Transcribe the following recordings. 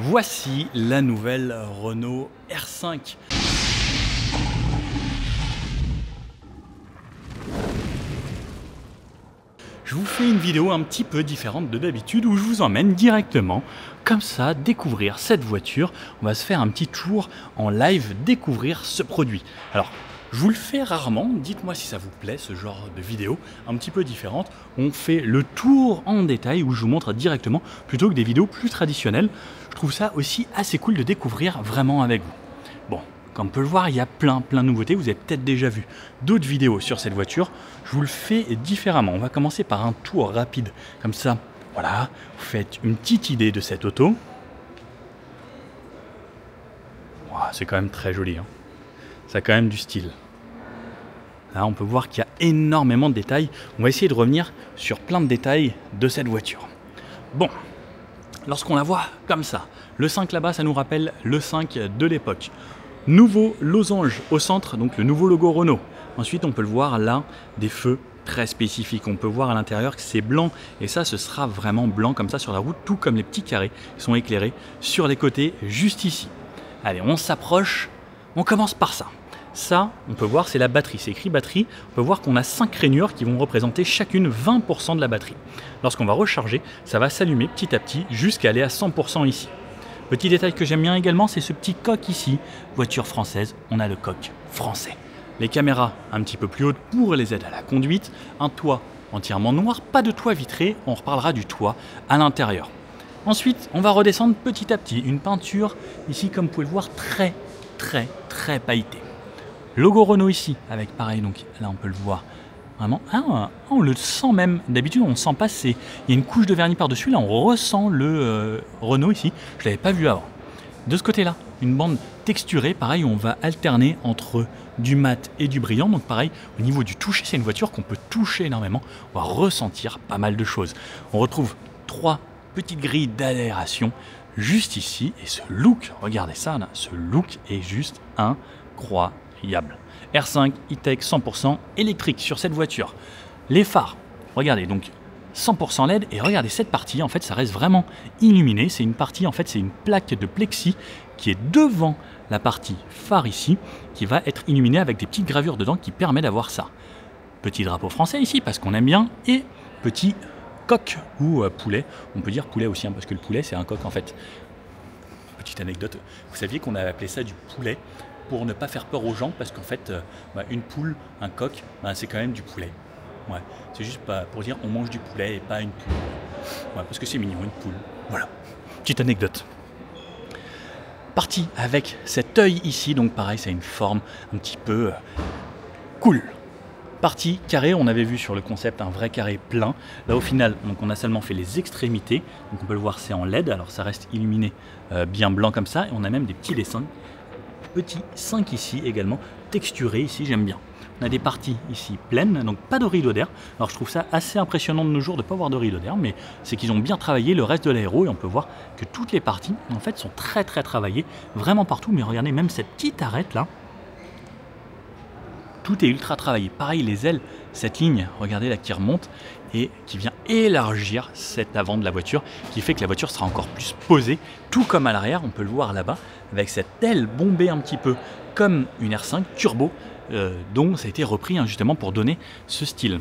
Voici la nouvelle Renault R5. Je vous fais une vidéo un petit peu différente de d'habitude où je vous emmène directement, comme ça, découvrir cette voiture. On va se faire un petit tour en live, découvrir ce produit. Alors, je vous le fais rarement, dites-moi si ça vous plaît ce genre de vidéo un petit peu différente. On fait le tour en détail où je vous montre directement plutôt que des vidéos plus traditionnelles. Je trouve ça aussi assez cool de découvrir vraiment avec vous. Bon, comme on peut le voir, il y a plein de nouveautés. Vous avez peut-être déjà vu d'autres vidéos sur cette voiture. Je vous le fais différemment. On va commencer par un tour rapide. Comme ça, voilà, vous faites une petite idée de cette auto. Wow, c'est quand même très joli, hein. Ça a quand même du style. Là, on peut voir qu'il y a énormément de détails. On va essayer de revenir sur plein de détails de cette voiture. Bon, lorsqu'on la voit comme ça, le 5 là-bas, ça nous rappelle le 5 de l'époque. Nouveau losange au centre, donc le nouveau logo Renault. Ensuite, on peut le voir là, des feux très spécifiques. On peut voir à l'intérieur que c'est blanc, et ça, ce sera vraiment blanc comme ça sur la route, tout comme les petits carrés qui sont éclairés sur les côtés, juste ici. Allez, on s'approche, on commence par ça. Ça, on peut voir, c'est la batterie. C'est écrit batterie. On peut voir qu'on a 5 rainures qui vont représenter chacune 20% de la batterie. Lorsqu'on va recharger, ça va s'allumer petit à petit jusqu'à aller à 100% ici. Petit détail que j'aime bien également, c'est ce petit coq ici. Voiture française, on a le coq français. Les caméras un petit peu plus hautes pour les aides à la conduite. Un toit entièrement noir, pas de toit vitré. On reparlera du toit à l'intérieur. Ensuite, on va redescendre petit à petit. Une peinture ici, comme vous pouvez le voir, très pailletée. Logo Renault ici, avec pareil, donc là on peut le voir vraiment, on le sent même, d'habitude on ne sent pas, il y a une couche de vernis par-dessus, là on ressent le Renault ici, je ne l'avais pas vu avant. De ce côté-là, une bande texturée, pareil, on va alterner entre du mat et du brillant, donc pareil, au niveau du toucher, c'est une voiture qu'on peut toucher énormément, on va ressentir pas mal de choses. On retrouve 3 petites grilles d'aération juste ici, et ce look, regardez ça, là, ce look est juste incroyable. R5 e-tech 100% électrique sur cette voiture. Les phares, regardez, donc 100% LED, et regardez cette partie, en fait ça reste vraiment illuminé. C'est une partie, en fait c'est une plaque de plexi qui est devant la partie phare ici, qui va être illuminée avec des petites gravures dedans qui permet d'avoir ça. Petit drapeau français ici parce qu'on aime bien, et petit coq ou poulet, on peut dire poulet aussi hein, parce que le poulet c'est un coq en fait. Petite anecdote, vous saviez qu'on avait appelé ça du poulet pour ne pas faire peur aux gens, parce qu'en fait, une poule, un coq, c'est quand même du poulet. Ouais, c'est juste pour dire on mange du poulet et pas une poule. Ouais, parce que c'est mignon, une poule. Voilà, petite anecdote. Parti avec cet œil ici, donc pareil, c'est une forme un petit peu cool. Partie carré, on avait vu sur le concept un vrai carré plein. Là au final, donc on a seulement fait les extrémités. Donc on peut le voir, c'est en LED, alors ça reste illuminé bien blanc comme ça. Et on a même des petits dessins. Petit 5 ici également, texturé ici, j'aime bien. On a des parties ici pleines, donc pas de rideau d'air. Alors je trouve ça assez impressionnant de nos jours de ne pas avoir de rideau d'air, mais c'est qu'ils ont bien travaillé le reste de l'aéro et on peut voir que toutes les parties en fait sont très travaillées, vraiment partout. Mais regardez, même cette petite arête là, tout est ultra travaillé. Pareil les ailes, cette ligne, regardez là qui remonte et qui vient élargir cet avant de la voiture, qui fait que la voiture sera encore plus posée, tout comme à l'arrière, on peut le voir là-bas, avec cette aile bombée un petit peu comme une R5 turbo, dont ça a été repris hein, justement pour donner ce style.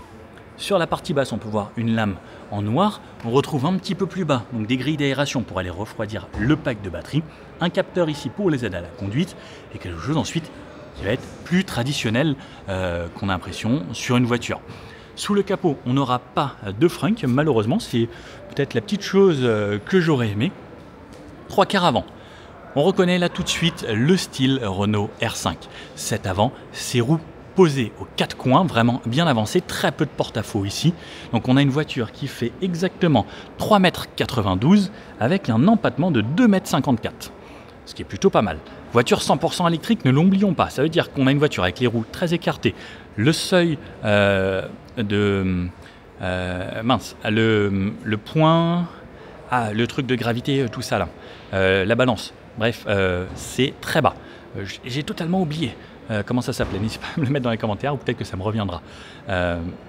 Sur la partie basse, on peut voir une lame en noir, on retrouve un petit peu plus bas, donc des grilles d'aération pour aller refroidir le pack de batterie, un capteur ici pour les aides à la conduite, et quelque chose ensuite qui va être plus traditionnel qu'on a l'impression sur une voiture. Sous le capot, on n'aura pas de frunk, malheureusement, c'est peut-être la petite chose que j'aurais aimé. 3 quarts avant. On reconnaît là tout de suite le style Renault R5. Cet avant, ses roues posées aux 4 coins, vraiment bien avancées, très peu de porte-à-faux ici. Donc on a une voiture qui fait exactement 3,92 m avec un empattement de 2,54 m. Ce qui est plutôt pas mal. Voiture 100% électrique, ne l'oublions pas. Ça veut dire qu'on a une voiture avec les roues très écartées. Le seuil le point, le truc de gravité, tout ça là, la balance. Bref, c'est très bas. J'ai totalement oublié comment ça s'appelait. N'hésitez pas à me le mettre dans les commentaires ou peut-être que ça me reviendra.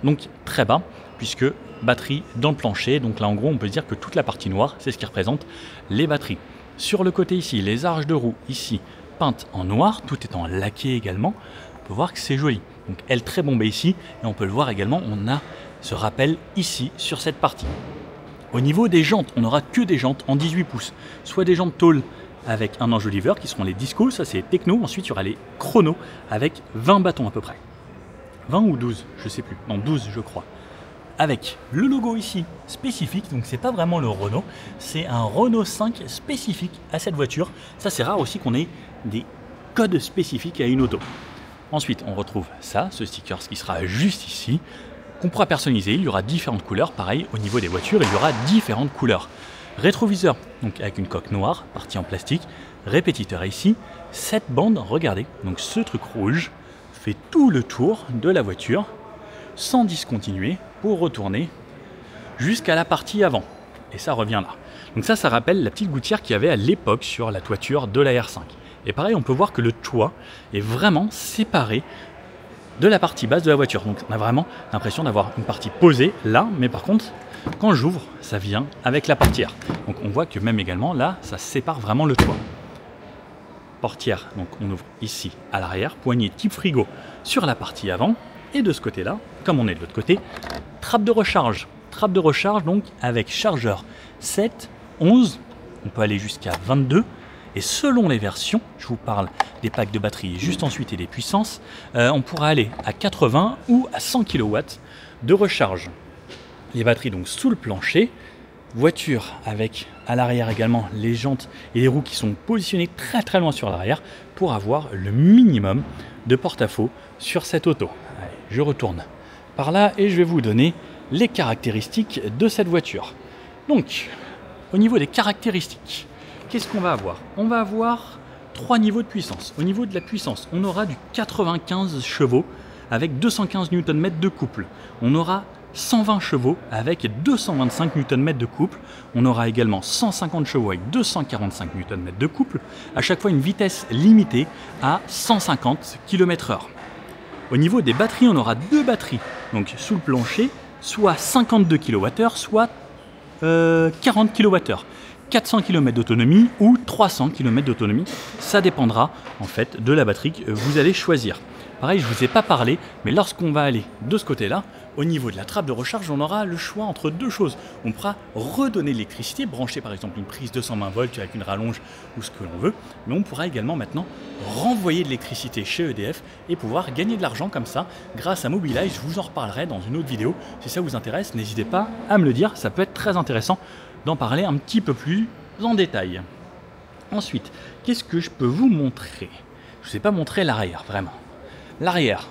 Donc très bas, puisque batterie dans le plancher. Donc là en gros on peut se dire que toute la partie noire, c'est ce qui représente les batteries. Sur le côté ici, les arches de roue ici peintes en noir, tout étant laqué également. On peut voir que c'est joli. Donc aile très bombée ici, et on peut le voir également, on a ce rappel ici sur cette partie. Au niveau des jantes, on n'aura que des jantes en 18 pouces, soit des jantes tôle avec un enjoliveur qui seront les discos, ça c'est techno. Ensuite il y aura les chronos avec 20 bâtons à peu près. 20 ou 12, je sais plus, non 12 je crois. Avec le logo ici spécifique, donc c'est pas vraiment le Renault, c'est un Renault 5 spécifique à cette voiture. Ça c'est rare aussi qu'on ait des codes spécifiques à une auto. Ensuite on retrouve ça, ce sticker qui sera juste ici, qu'on pourra personnaliser. Il y aura différentes couleurs, pareil au niveau des voitures, il y aura différentes couleurs. Rétroviseur, donc avec une coque noire, partie en plastique, répétiteur ici, cette bande, regardez, donc ce truc rouge fait tout le tour de la voiture sans discontinuer pour retourner jusqu'à la partie avant. Et ça revient là. Donc ça rappelle la petite gouttière qu'il y avait à l'époque sur la toiture de la R5. Et pareil, on peut voir que le toit est vraiment séparé de la partie basse de la voiture. Donc on a vraiment l'impression d'avoir une partie posée là, mais par contre, quand j'ouvre, ça vient avec la portière. Donc on voit que même également là, ça sépare vraiment le toit. Portière, donc on ouvre ici à l'arrière, poignée type frigo sur la partie avant. Et de ce côté-là, comme on est de l'autre côté, trappe de recharge. Trappe de recharge donc avec chargeur 7, 11, on peut aller jusqu'à 22. Et selon les versions, je vous parle des packs de batterie juste ensuite et des puissances, on pourra aller à 80 ou à 100 kW de recharge. Les batteries donc sous le plancher, voiture avec à l'arrière également les jantes et les roues qui sont positionnées très loin sur l'arrière pour avoir le minimum de porte-à-faux sur cette auto. Allez, je retourne par là et je vais vous donner les caractéristiques de cette voiture. Donc, au niveau des caractéristiques, qu'est-ce qu'on va avoir? On va avoir 3 niveaux de puissance. Au niveau de la puissance, on aura du 95 chevaux avec 215 Nm de couple. On aura 120 chevaux avec 225 Nm de couple. On aura également 150 chevaux avec 245 Nm de couple. À chaque fois une vitesse limitée à 150 km/h. Au niveau des batteries, on aura 2 batteries. Donc sous le plancher, soit 52 kWh, soit 40 kWh. 400 km d'autonomie ou 300 km d'autonomie. Ça dépendra en fait de la batterie que vous allez choisir. Pareil, je ne vous ai pas parlé, mais lorsqu'on va aller de ce côté-là, au niveau de la trappe de recharge, on aura le choix entre deux choses. On pourra redonner de l'électricité, brancher par exemple une prise 220 volts avec une rallonge ou ce que l'on veut, mais on pourra également maintenant renvoyer de l'électricité chez EDF et pouvoir gagner de l'argent comme ça grâce à Mobilize. Je vous en reparlerai dans une autre vidéo. Si ça vous intéresse, n'hésitez pas à me le dire, ça peut être très intéressant d'en parler un petit peu plus en détail. Ensuite, qu'est-ce que je peux vous montrer? Je ne vous ai pas montré l'arrière, vraiment. L'arrière,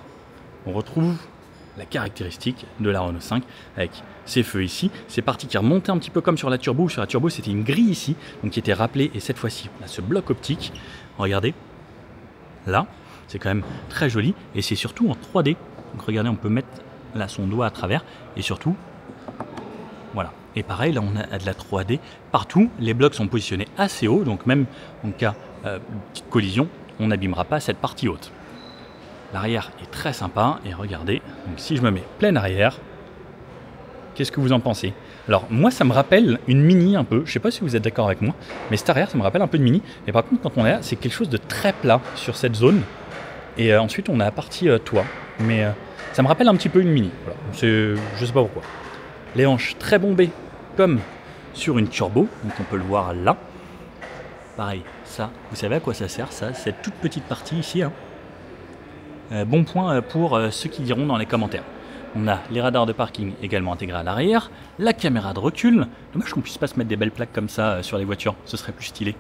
on retrouve la caractéristique de la Renault 5 avec ces feux ici. C'est parti qui remontait un petit peu comme sur la turbo. Sur la turbo, c'était une grille ici, donc qui était rappelée. Et cette fois-ci, on a ce bloc optique. Regardez, là, c'est quand même très joli. Et c'est surtout en 3D. Donc regardez, on peut mettre là son doigt à travers. Et surtout, voilà. Et pareil, là, on a de la 3D partout. Les blocs sont positionnés assez haut. Donc même en cas de petite collision, on n'abîmera pas cette partie haute. L'arrière est très sympa et regardez, donc si je me mets plein arrière, qu'est-ce que vous en pensez? Alors moi ça me rappelle une Mini un peu, je sais pas si vous êtes d'accord avec moi, mais cet arrière ça me rappelle un peu de Mini, mais par contre quand on est là c'est quelque chose de très plat sur cette zone et ensuite on a la partie toit, mais ça me rappelle un petit peu une Mini, voilà. Je sais pas pourquoi. Les hanches très bombées comme sur une turbo, donc on peut le voir là. Pareil, ça, vous savez à quoi ça sert ça, cette toute petite partie ici, hein. Bon point pour ceux qui diront dans les commentaires. On a les radars de parking également intégrés à l'arrière, la caméra de recul. Dommage qu'on puisse pas se mettre des belles plaques comme ça sur les voitures, ce serait plus stylé.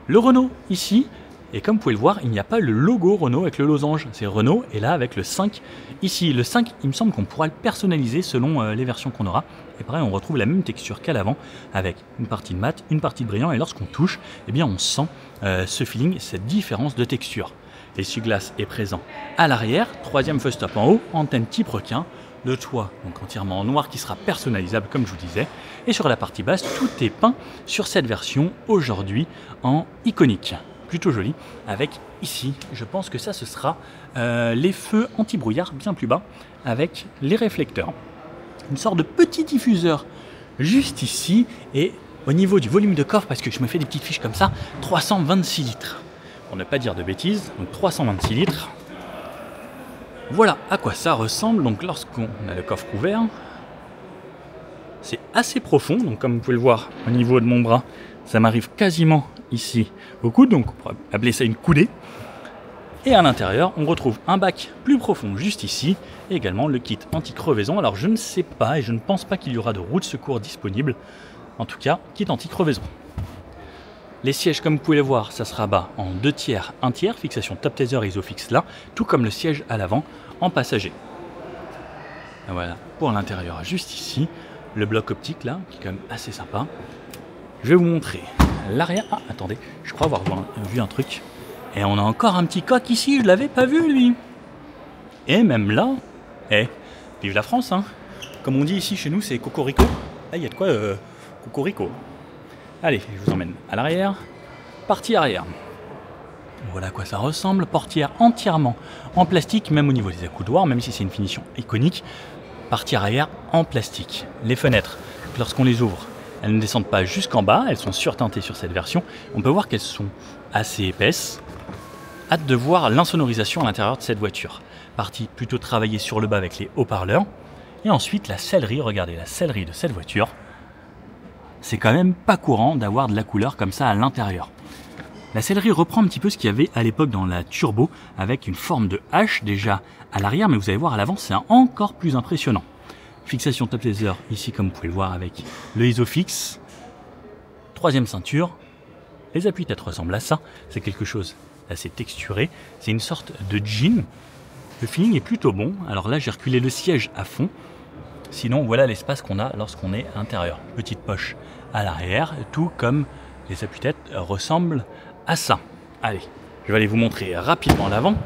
Le Renault ici, et comme vous pouvez le voir, il n'y a pas le logo Renault avec le losange. C'est Renault et là avec le 5 ici. Le 5, il me semble qu'on pourra le personnaliser selon les versions qu'on aura. Et pareil, on retrouve la même texture qu'à l'avant avec une partie de mat, une partie de brillant. Et lorsqu'on touche, eh bien on sent ce feeling, cette différence de texture. L'essuie-glace est présent à l'arrière, troisième feu stop en haut, antenne type requin, le toit donc entièrement en noir qui sera personnalisable comme je vous disais, et sur la partie basse tout est peint sur cette version aujourd'hui en iconique, plutôt joli, avec ici, je pense que ça ce sera les feux anti-brouillard bien plus bas avec les réflecteurs, une sorte de petit diffuseur juste ici et Au niveau du volume de coffre, parce que je me fais des petites fiches comme ça, 326 litres. Pour ne pas dire de bêtises, donc 326 litres. Voilà à quoi ça ressemble. Donc lorsqu'on a le coffre ouvert, c'est assez profond. Donc comme vous pouvez le voir au niveau de mon bras, ça m'arrive quasiment ici au coude. Donc on pourrait appeler ça une coudée. Et à l'intérieur, on retrouve un bac plus profond juste ici. Et également le kit anti-crevaison. Alors je ne sais pas et je ne pense pas qu'il y aura de roue de secours disponible. En tout cas, kit anti-crevaison. Les sièges, comme vous pouvez le voir, ça se rabat en 2 tiers, 1 tiers, fixation top taser et isofix là, tout comme le siège à l'avant en passager. Et voilà, pour l'intérieur, juste ici, le bloc optique là, qui est quand même assez sympa. Je vais vous montrer l'arrière. Ah, attendez, je crois avoir vu un truc. Et on a encore un petit coq ici, je l'avais pas vu lui. Et même là, vive la France, hein. Comme on dit ici chez nous, c'est cocorico. Là, il y a de quoi cocorico. Allez, je vous emmène à l'arrière. Partie arrière. Voilà à quoi ça ressemble. Portière entièrement en plastique, même au niveau des accoudoirs, même si c'est une finition iconique. Partie arrière en plastique. Les fenêtres, lorsqu'on les ouvre, elles ne descendent pas jusqu'en bas. Elles sont surteintées sur cette version. On peut voir qu'elles sont assez épaisses. Hâte de voir l'insonorisation à l'intérieur de cette voiture. Partie plutôt travaillée sur le bas avec les haut-parleurs. Et ensuite, la sellerie. Regardez la sellerie de cette voiture. C'est quand même pas courant d'avoir de la couleur comme ça à l'intérieur. La sellerie reprend un petit peu ce qu'il y avait à l'époque dans la Turbo, avec une forme de H déjà à l'arrière, mais vous allez voir à l'avant, c'est encore plus impressionnant. Fixation top taser, ici comme vous pouvez le voir avec le isofix. 3e ceinture. Les appuis-têtes ressemblent à ça, c'est quelque chose d'assez texturé. C'est une sorte de jean. Le feeling est plutôt bon. Alors là, j'ai reculé le siège à fond. Sinon, voilà l'espace qu'on a lorsqu'on est à l'intérieur. Petite poche à l'arrière, tout comme les appuis-têtes ressemblent à ça. Allez, je vais aller vous montrer rapidement l'avant.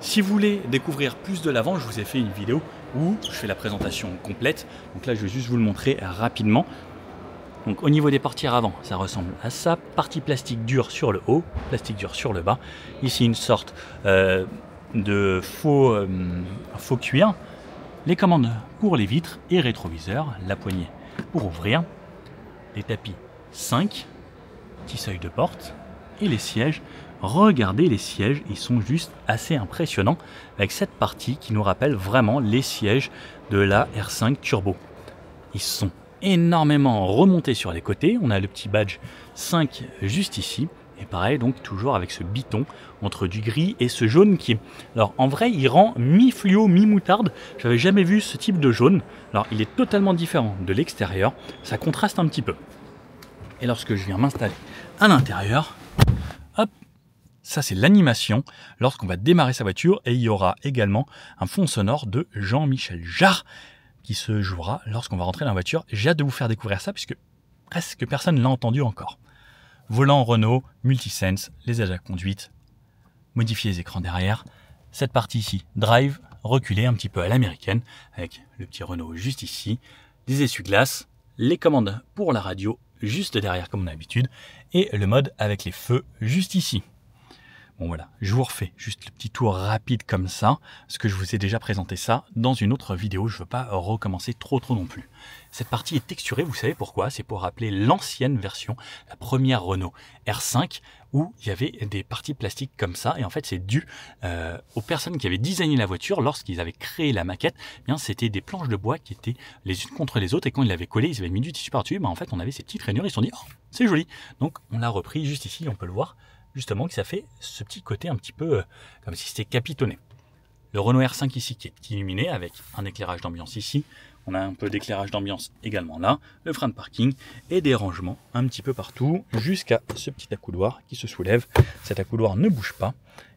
Si vous voulez découvrir plus de l'avant, je vous ai fait une vidéo où je fais la présentation complète. Donc là, je vais juste vous le montrer rapidement. Donc au niveau des portières avant, ça ressemble à ça. Partie plastique dure sur le haut, plastique dur sur le bas. Ici, une sorte de faux cuir. Les commandes pour les vitres et rétroviseurs, la poignée pour ouvrir, les tapis 5, petit seuil de porte et les sièges. Regardez les sièges, ils sont juste assez impressionnants avec cette partie qui nous rappelle vraiment les sièges de la R5 Turbo. Ils sont énormément remontés sur les côtés, on a le petit badge 5 juste ici. Et pareil, donc toujours avec ce biton entre du gris et ce jaune qui est... Alors en vrai, il rend mi-fluo, mi-moutarde. J'avais jamais vu ce type de jaune. Alors il est totalement différent de l'extérieur. Ça contraste un petit peu. Et lorsque je viens m'installer à l'intérieur, hop, ça c'est l'animation lorsqu'on va démarrer sa voiture. Et il y aura également un fond sonore de Jean-Michel Jarre qui se jouera lorsqu'on va rentrer dans la voiture. J'ai hâte de vous faire découvrir ça puisque presque personne ne l'a entendu encore. Volant Renault, multisense, les aides à conduite, modifier les écrans derrière. Cette partie ici, drive, reculée un petit peu à l'américaine, avec le petit Renault juste ici, des essuie-glaces, les commandes pour la radio juste derrière comme on a l'habitude, et le mode avec les feux juste ici. Bon voilà, je vous refais juste le petit tour rapide comme ça, parce que je vous ai déjà présenté ça dans une autre vidéo, je ne veux pas recommencer trop non plus. Cette partie est texturée, vous savez pourquoi? C'est pour rappeler l'ancienne version, la première Renault R5, où il y avait des parties plastiques comme ça, et en fait c'est dû aux personnes qui avaient designé la voiture, lorsqu'ils avaient créé la maquette, eh bien c'était des planches de bois qui étaient les unes contre les autres, et quand ils l'avaient collé, ils avaient mis du tissu par-dessus, en fait on avait ces petites rainures, ils se sont dit, oh c'est joli, donc on l'a repris juste ici, on peut le voir, justement que ça fait ce petit côté un petit peu comme si c'était capitonné. Le Renault R5 ici qui est illuminé avec un éclairage d'ambiance ici, on a un peu d'éclairage d'ambiance également là, le frein de parking et des rangements un petit peu partout jusqu'à ce petit accoudoir qui se soulève. Cet accoudoir ne bouge pas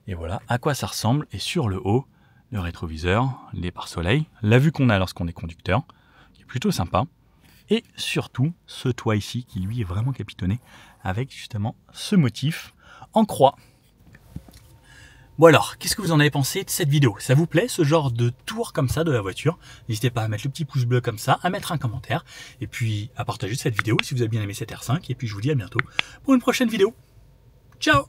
et voilà à quoi ça ressemble. Et sur le haut, le rétroviseur, les pare-soleil, la vue qu'on a lorsqu'on est conducteur, qui est plutôt sympa. Et surtout ce toit ici qui lui est vraiment capitonné avec justement ce motif en croix. Bon alors, qu'est-ce que vous en avez pensé de cette vidéo? Ça vous plaît ce genre de tour comme ça de la voiture? N'hésitez pas à mettre le petit pouce bleu comme ça, à mettre un commentaire, et puis à partager cette vidéo si vous avez bien aimé cette R5, et puis je vous dis à bientôt pour une prochaine vidéo. Ciao!